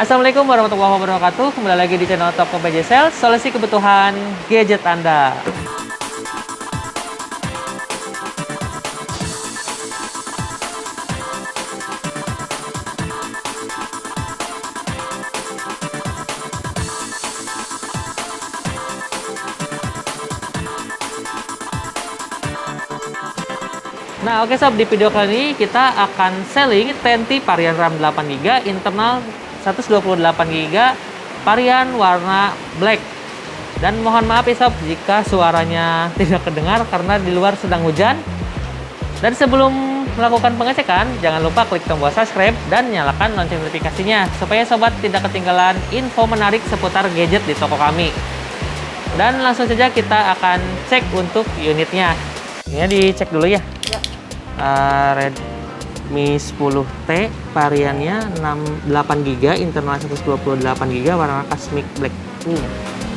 Assalamualaikum warahmatullahi wabarakatuh. Kembali lagi di channel Tokopedia Sales, solusi kebutuhan gadget Anda. Nah, oke sob, di video kali ini kita akan selling 10T varian RAM 8GB, internal 128GB, varian warna black. Dan mohon maaf ya sob jika suaranya tidak kedengar karena di luar sedang hujan. Dan sebelum melakukan pengecekan, jangan lupa klik tombol subscribe dan nyalakan lonceng notifikasinya supaya sobat tidak ketinggalan info menarik seputar gadget di toko kami. Dan langsung saja kita akan cek untuk unitnya. Ini dicek dulu ya. Redmi 10T variannya 8GB, internal 128GB, warna Cosmic Black.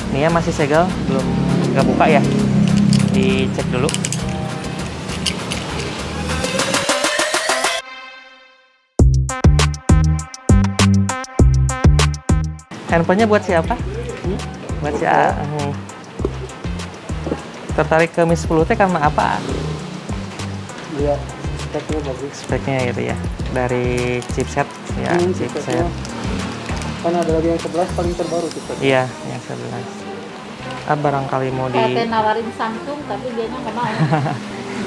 Ini ya masih segel, belum nggak buka ya. Dicek dulu. Handphonenya buat siapa? Buat siapa? Tertarik ke Mi 10T karena apa? Iya, speknya bagus. Speknya gitu ya, dari chipset ya, chipset. Kan ada lagi yang 11 paling terbaru chipset. Iya, yang 11. Barangkali mau Saya nawarin Samsung tapi dia nggak mau.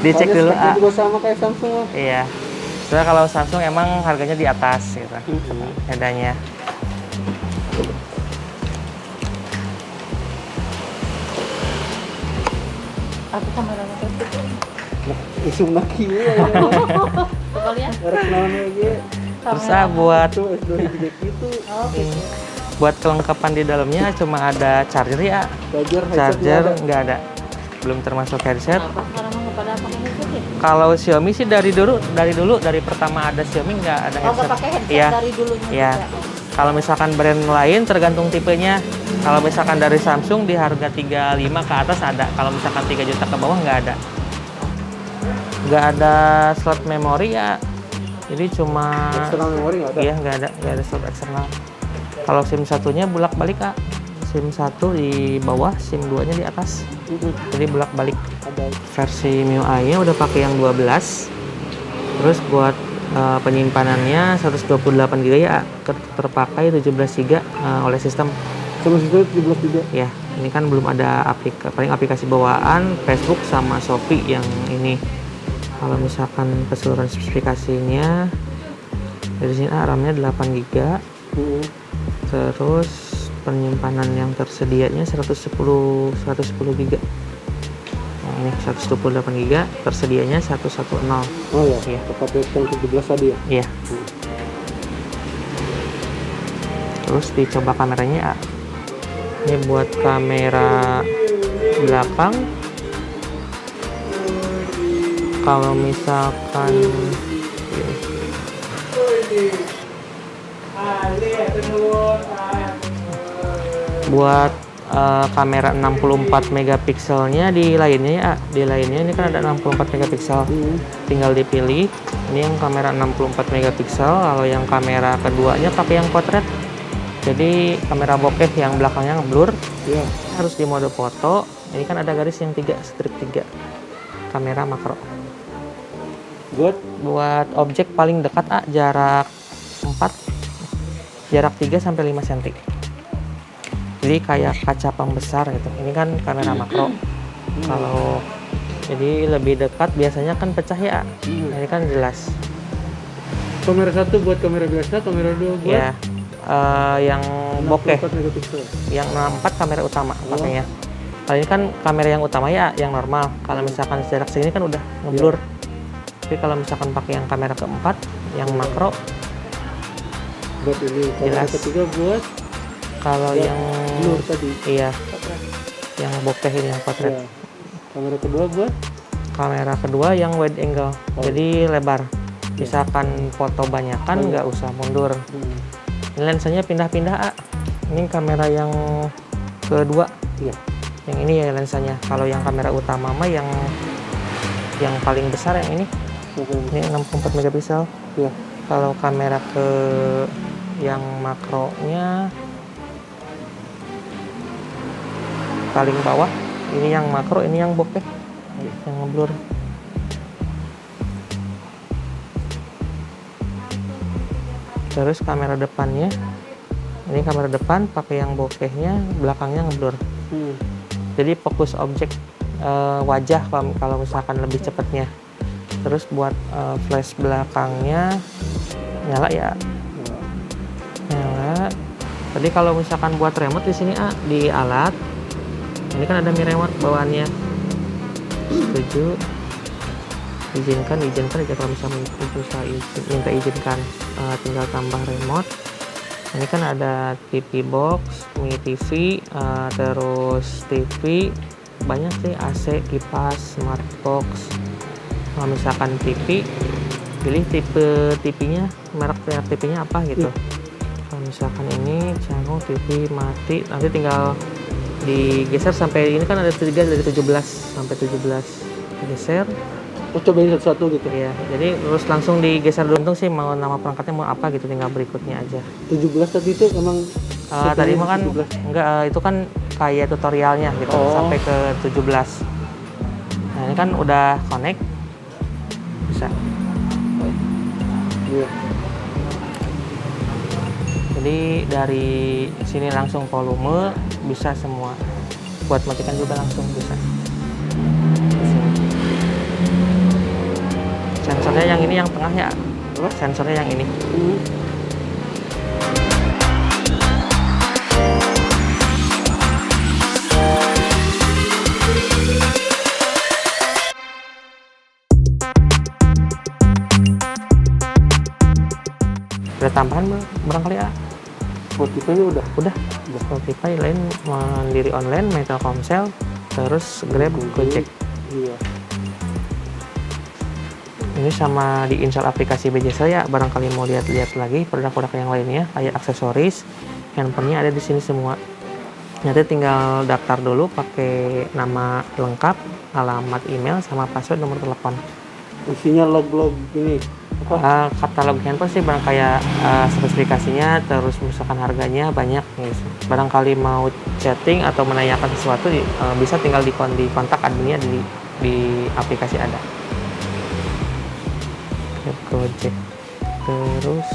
dicek dulu. Juga sama kayak Samsung. Iya. Soalnya kalau Samsung emang harganya di atas gitu. Bedanya. Aku kameranya tertutup. Isum lagi ya. Coba lihat. Harus namanya lagi. Terus buat Itu S2 gitu. Oh, gitu. buat kelengkapan di dalamnya cuma ada charger ya. Charger nggak ada. Belum termasuk headset. Kenapa sekarang mau pada pakai headset ya? Kalau Xiaomi sih dari pertama ada Xiaomi nggak ada Oh, headset. nggak pakai headset Iya. dari dulunya Iya. juga. Kalau misalkan brand lain tergantung tipenya. Kalau misalkan dari Samsung di harga 35 ke atas ada. Kalau misalkan 3 juta ke bawah nggak ada. Nggak ada slot memori ya. Jadi cuma Eksternal memori nggak ada. iya nggak ada slot eksternal. Kalau SIM satunya bolak-balik Kak. SIM 1 di bawah, SIM 2-nya di atas. Jadi bolak-balik. Ada. Versi MIUI-nya udah pakai yang 12. Terus buat penyimpanannya 128GB ya, terpakai 17GB oleh sistem. Sama situ 17 juga. Ya, ini kan belum ada aplikasi bawaan Facebook sama Shopee yang ini. Kalau misalkan keseluruhan spesifikasinya dari sini RAM-nya 8GB. Terus penyimpanan yang tersedianya 110GB. Nah, ini 128GB, tersedianya 110. Oh ya, Iya. tepat yang 17 tadi ya. Iya. Terus dicoba kameranya. Ini buat kamera belakang. Kalau misalkan buat kamera 64 megapikselnya di lainnya ya, ini kan ada 64 megapiksel. Tinggal dipilih. Ini yang kamera 64 megapiksel, kalau yang kamera keduanya pakai yang portrait. Jadi kamera bokeh yang belakangnya ngeblur. Iya. Harus di mode foto. Ini kan ada garis yang 3, strip 3. Kamera makro. Buat objek paling dekat jarak 4, jarak 3 sampai 5 cm. Jadi kayak kaca pembesar gitu. Ini kan kamera makro. Kalau jadi lebih dekat biasanya kan pecah ya. Ini kan jelas. Kamera 1 buat kamera biasa, kamera 2 buat Ya. Yang bokeh, 64 megapiksel. yang 64 kamera utama pakainya. Kalau ini kan kamera yang utama ya, yang normal. Kalau misalkan jarak segini kan udah ngeblur. Tapi kalau misalkan pakai yang kamera keempat, yang makro, Buat ini. Kamera Jelas. ketiga buat kalau yang blur tadi. iya, yang bokeh ini yang portrait. Ya. Kamera kedua buat Kamera kedua yang wide angle, jadi lebar. Misalkan foto banyakan nggak usah mundur. Ini lensanya pindah-pindah. Ini kamera yang kedua. Iya. Yang ini ya lensanya. Kalau yang kamera utama mah yang paling besar yang ini. Ini 64 megapiksel. Iya. Kalau kamera Yang makronya paling bawah. Ini yang makro, ini yang bokeh, yang ngeblur. Terus kamera depannya, ini kamera depan pakai yang bokehnya, belakangnya ngeblur. Jadi fokus objek wajah kalau misalkan lebih cepatnya. Terus buat flash belakangnya nyala ya, nyala. Tadi kalau misalkan buat remote di sini di alat, ini kan ada Mi remote bawaannya. Setuju, izinkan aja kalau misalnya minta izinkan, tinggal tambah remote. Ini kan ada TV box, Mi TV, terus TV banyak sih, AC, kipas, smart box. Kalau misalkan TV, pilih tipe TV-nya, merek TV-nya apa gitu. Kalau misalkan ini channel TV mati, nanti tinggal digeser sampai ini kan ada 3 dari 17 sampai 17, geser. Oh, cobain satu-satu gitu. Iya, jadi terus langsung digeser dulu. Untung sih mau nama perangkatnya mau apa gitu, tinggal berikutnya aja. 17 tadi itu emang Tadi mah kan 17. enggak, itu kan kayak tutorialnya gitu, sampai ke 17. Nah, ini kan udah connect, bisa. Iya. Jadi dari sini langsung volume bisa semua. Buat matikan juga langsung bisa. Sensornya yang ini yang tengah ya. Sensornya yang ini. Ada tambahan barangkali ya? Spotify-nya udah. Spotify lain mandiri online, Telkomsel, terus Grab, Gojek. Iya. Ini sama diinstal aplikasi BJSL ya, barangkali mau lihat-lihat lagi produk-produk yang lainnya kayak aksesoris, handphonenya ada di sini semua. Nanti tinggal daftar dulu pakai nama lengkap, alamat email, sama password, nomor telepon. Isinya log-log ini. Katalog handphone sih barang kayak spesifikasinya, terus misalkan harganya banyak gitu. Barangkali mau chatting atau menanyakan sesuatu bisa tinggal di kontak adminnya di aplikasi ada. Gojek. Terus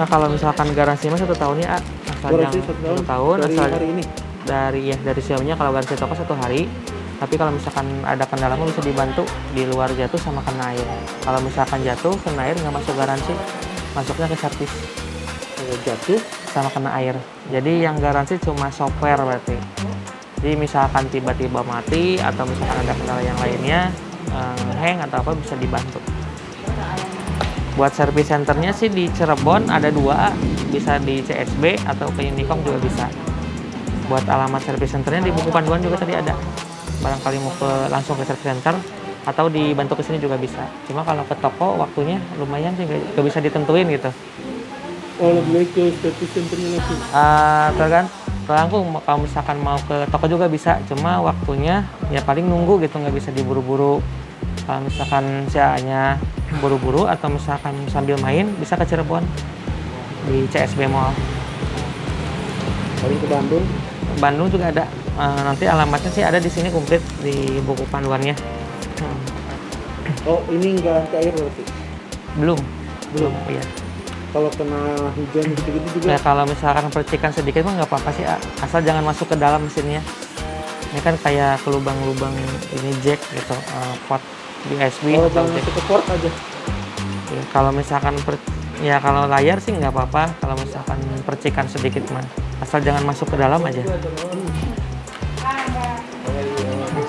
kalau misalkan garansi mah 1 tahun ya, asal Garansi jangan 1 tahun dari asal hari ini. dari Xiaomi-nya. Kalau garansi toko 1 hari, tapi kalau misalkan ada kendala mah bisa dibantu di luar jatuh sama kena air. Kalau misalkan jatuh kena air nggak masuk garansi, masuknya ke servis. Kalau jatuh Sama kena air, jadi yang garansi cuma software berarti. Jadi misalkan tiba-tiba mati atau misalkan ada kendala yang lainnya, hang atau apa, bisa dibantu. Buat service centernya sih di Cirebon ada 2, bisa di CSB atau ke Unicom juga bisa. Buat alamat service centernya di buku panduan juga tadi ada. Barangkali mau langsung ke service center atau dibantu ke sini juga bisa. Cuma kalau ke toko waktunya lumayan sih, nggak bisa ditentuin gitu. oh lebih baik ke service centernya lagi. Tergantung, kalau misalkan mau ke toko juga bisa, cuma waktunya ya paling nunggu gitu, nggak bisa diburu-buru. Kalau misalkan sianya buru-buru atau misalkan sambil main, bisa ke Cirebon di CSB Mall. Paling ke Bandung. Bandung juga ada. Nanti alamatnya sih ada di sini komplit di buku panduannya. Oh, ini nggak ke air berarti? Belum. Iya. Kalau kena hujan gitu-gitu juga. Ya kalau misalkan percikan sedikit mah nggak apa-apa sih, asal jangan masuk ke dalam mesinnya. Ini kan kayak ke lubang-lubang ini jack gitu, port USB. Oh, jangan masuk ke port aja. Ya, kalau misalkan ya kalau layar sih nggak apa-apa. Kalau misalkan percikan sedikit mah, asal jangan masuk ke dalam aja.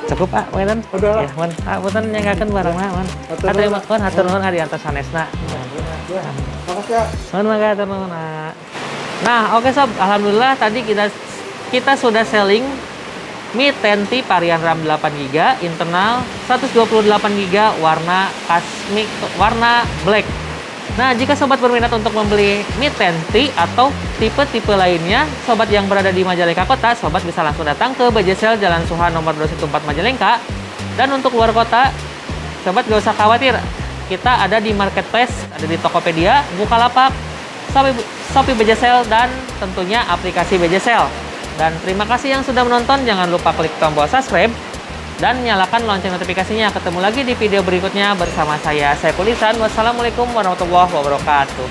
Cukup Wetan? Udah. Ya, Man. Wetan nyangkakeun barangna, Man. Terima kasih, hatur nuhun Ari antos sanesna. Ya, makasih ya. Mangga hatur nuhun. Nah, oke sob, alhamdulillah tadi kita sudah selling Mi 10T varian RAM 8GB, internal 128GB, warna cosmic, warna black. Nah, jika sobat berminat untuk membeli Mi 10T atau tipe-tipe lainnya, sobat yang berada di Majalengka Kota, sobat bisa langsung datang ke BJSL Jalan Suha nomor 214 Majalengka. Dan untuk luar kota, sobat gak usah khawatir, kita ada di Marketplace, ada di Tokopedia, Bukalapak, Shopee BJ Sale, dan tentunya aplikasi BJ Sale. Dan terima kasih yang sudah menonton. Jangan lupa klik tombol subscribe dan nyalakan lonceng notifikasinya. Ketemu lagi di video berikutnya bersama saya, Saiful Ihsan. Wassalamualaikum warahmatullahi wabarakatuh.